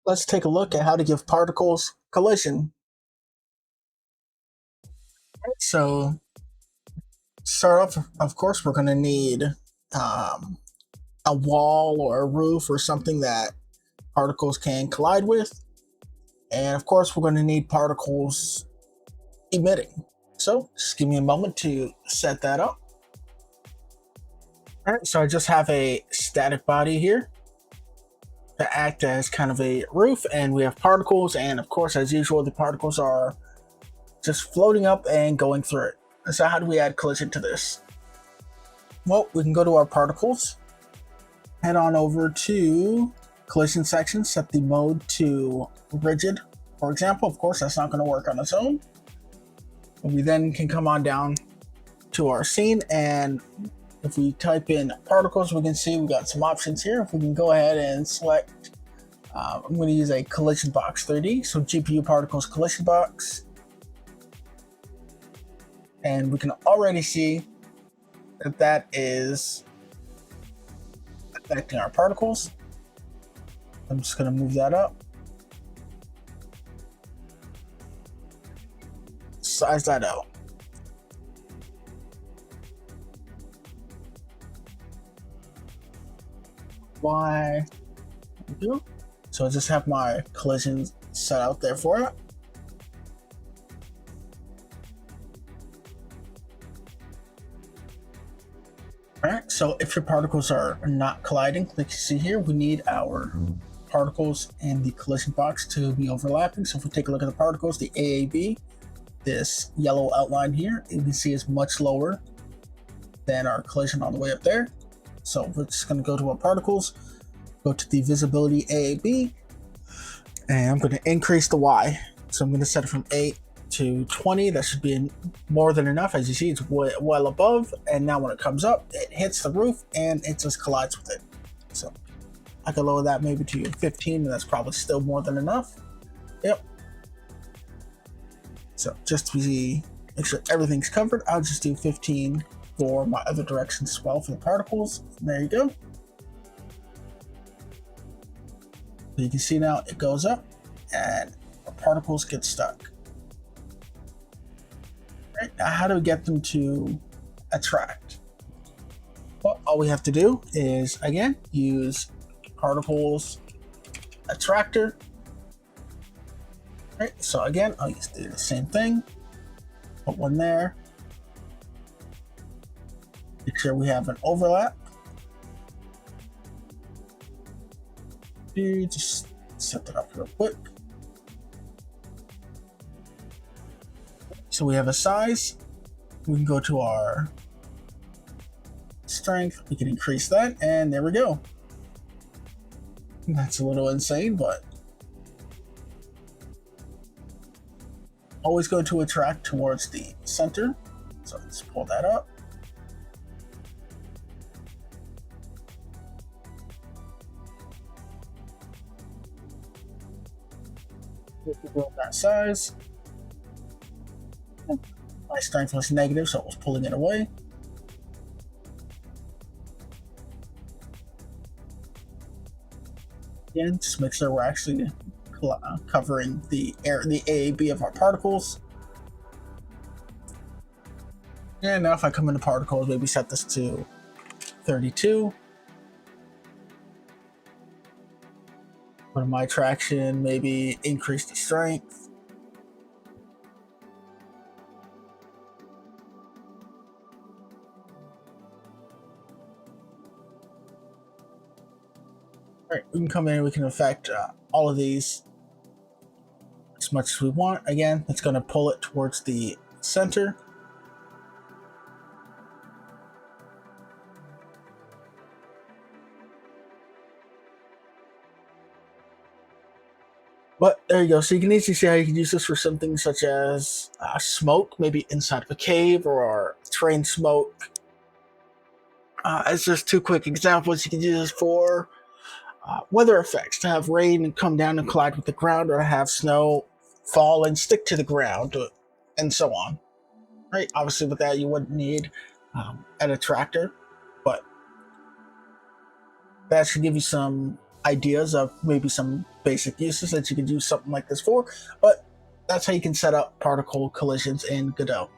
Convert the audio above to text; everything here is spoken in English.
Let's take a look at how to give particles collision. So, start off, of course, we're going to need um, a wall or a roof or something that particles can collide with. And of course, we're going to need particles emitting. So, just give me a moment to set that up. All right, so I just have a static body here to act as kind of a roof, and we have particles. And of course, as usual, the particles are just floating up and going through it. So how do we add collision to this? Well, we can go to our particles, head on over to collision section, set the mode to rigid. For example, of course, that's not going to work on its own. We then can come on down to our scene, and if we type in particles, we can see we've got some options here. If we can go ahead and select, I'm going to use a collision box 3D, so GPU particles collision box. And we can already see that that is affecting our particles. I'm just going to move that up. Size that out. Y. So I just have my collision set out there for it. Alright, so if your particles are not colliding, like you see here, we need our particles in the collision box to be overlapping. So if we take a look at the particles, the AAB, this yellow outline here, you can see is much lower than our collision all the way up there. So we're just going to go to our particles, go to the visibility AAB, and I'm going to increase the Y. So I'm going to set it from 8 to 20. That should be more than enough. As you see, it's well above, and now when it comes up, it hits the roof and it just collides with it. So I can lower that maybe to 15, and that's probably still more than enough. Yep. So just to make sure everything's covered, I'll just do 15 for my other directions as well for the particles. There you go. So you can see now it goes up and our particles get stuck. Right, now how do we get them to attract? Well, all we have to do is, again, use particles attractor. Right, so again, I'll just do the same thing. Put one there. Make sure we have an overlap. Just set that up real quick. So we have a size. We can go to our strength. We can increase that, and there we go. That's a little insane, but always go to attract towards the center. So let's pull that up. That size. My strength was negative, so it was pulling it away. Again, just make sure we're actually covering the AAB of our particles. And now if I come into particles, maybe set this to 32. Put my traction, maybe increase the strength. All right, we can come in, we can affect all of these as much as we want. Again, it's going to pull it towards the center. But there you go. So you can easily see how you can use this for something such as smoke, maybe inside of a cave, or train smoke. As just two quick examples, you can use this for weather effects, to have rain come down and collide with the ground, or have snow fall and stick to the ground, and so on. Right? Obviously, with that, you wouldn't need an attractor, but that should give you some ideas of maybe some basic uses that you could use something like this for, but that's how you can set up particle collisions in Godot.